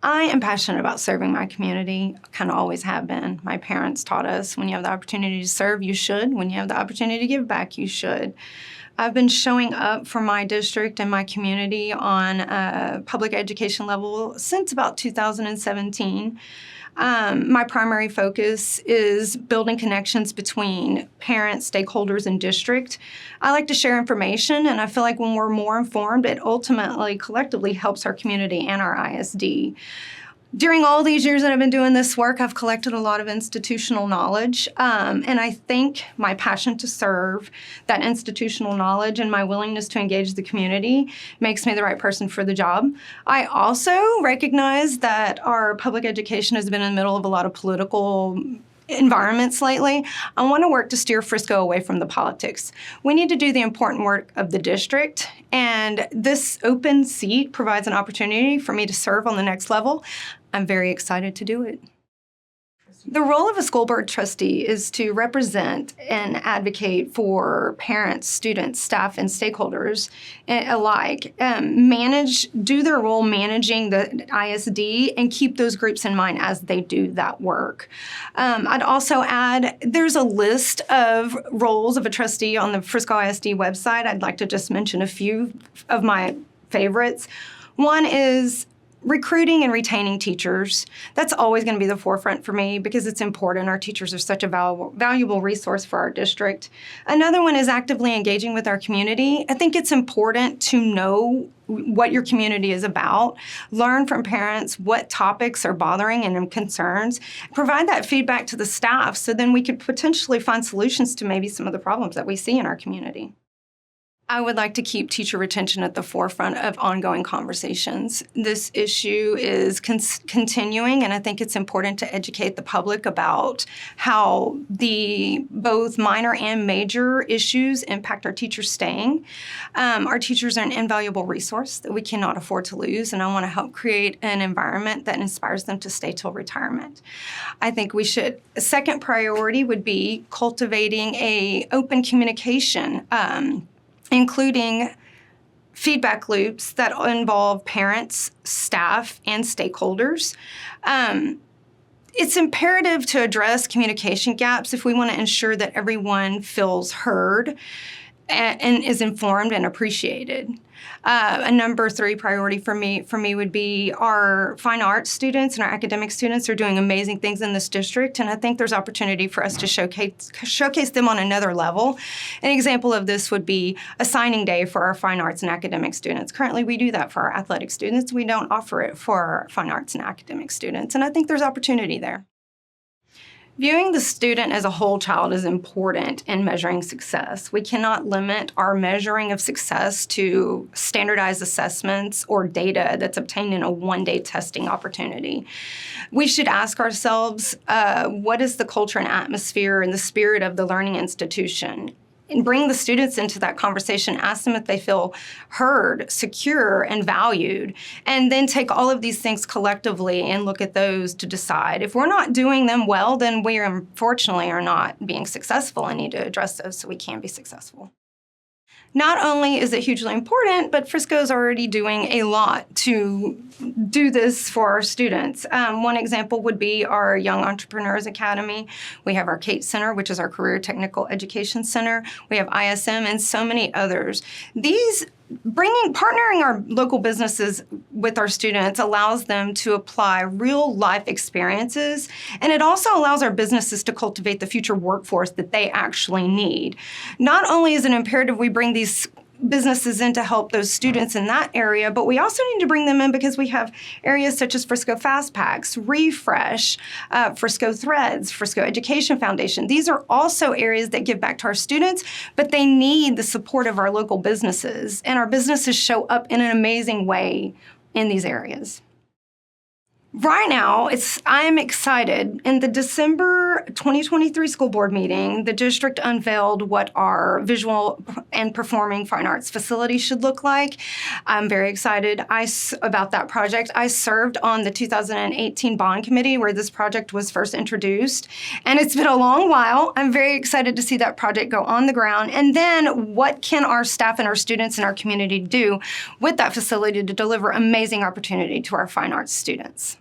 I am passionate about serving my community, kind of always have been. My parents taught us when you have the opportunity to serve, you should. When you have the opportunity to give back, you should. I've been showing up for my district and my community on a public education level since about 2017. My primary focus is building connections between parents, stakeholders, and district. I like to share information, and I feel like when we're more informed, it ultimately, collectively helps our community and our ISD. During all these years that I've been doing this work, I've collected a lot of institutional knowledge, and I think my passion to serve, that institutional knowledge, and my willingness to engage the community makes me the right person for the job. I also recognize that our public education has been in the middle of a lot of political environments lately. I want to work to steer Frisco away from the politics. We need to do the important work of the district, and this open seat provides an opportunity for me to serve on the next level. I'm very excited to do it. The role of a school board trustee is to represent and advocate for parents, students, staff, and stakeholders alike, do their role managing the ISD and keep those groups in mind as they do that work. I'd also add, there's a list of roles of a trustee on the Frisco ISD website. I'd like to just mention a few of my favorites. One is recruiting and retaining teachers. That's always going to be the forefront for me because it's important. Our teachers are such a valuable resource for our district. Another one is actively engaging with our community. I think it's important to know what your community is about, learn from parents what topics are bothering and concerns, provide that feedback to the staff so then we could potentially find solutions to maybe some of the problems that we see in our community. I would like to keep teacher retention at the forefront of ongoing conversations. This issue is continuing, and I think it's important to educate the public about how the both minor and major issues impact our teachers staying. Our teachers are an invaluable resource that we cannot afford to lose, and I want to help create an environment that inspires them to stay till retirement. I think a second priority would be cultivating an open communication, including feedback loops that involve parents, staff, and stakeholders. It's imperative to address communication gaps if we want to ensure that everyone feels heard and is informed and appreciated. A number 3 priority for me would be our fine arts students and our academic students are doing amazing things in this district, and I think there's opportunity for us to showcase them on another level. An example of this would be a signing day for our fine arts and academic students. Currently, we do that for our athletic students. We don't offer it for our fine arts and academic students, and I think there's opportunity there. Viewing the student as a whole child is important in measuring success. We cannot limit our measuring of success to standardized assessments or data that's obtained in a one-day testing opportunity. We should ask ourselves, what is the culture and atmosphere and the spirit of the learning institution? And bring the students into that conversation, ask them if they feel heard, secure, and valued, and then take all of these things collectively and look at those to decide. If we're not doing them well, then we unfortunately are not being successful and need to address those so we can be successful. Not only is it hugely important, but Frisco is already doing a lot to do this for our students. One example would be our Young Entrepreneurs Academy. We have our CATE Center, which is our Career Technical Education Center. We have ISM and so many others. Partnering our local businesses with our students allows them to apply real life experiences, and it also allows our businesses to cultivate the future workforce that they actually need. Not only is it imperative we bring these businesses in to help those students in that area, but we also need to bring them in because we have areas such as Frisco Fast Packs, Refresh, Frisco Threads, Frisco Education Foundation. These are also areas that give back to our students, but they need the support of our local businesses, and our businesses show up in an amazing way in these areas. Right now, I'm excited. In the December 2023 school board meeting, the district unveiled what our visual and performing fine arts facility should look like. I'm very excited about that project. I served on the 2018 bond committee where this project was first introduced, and it's been a long while. I'm very excited to see that project go on the ground. And then what can our staff and our students and our community do with that facility to deliver amazing opportunity to our fine arts students?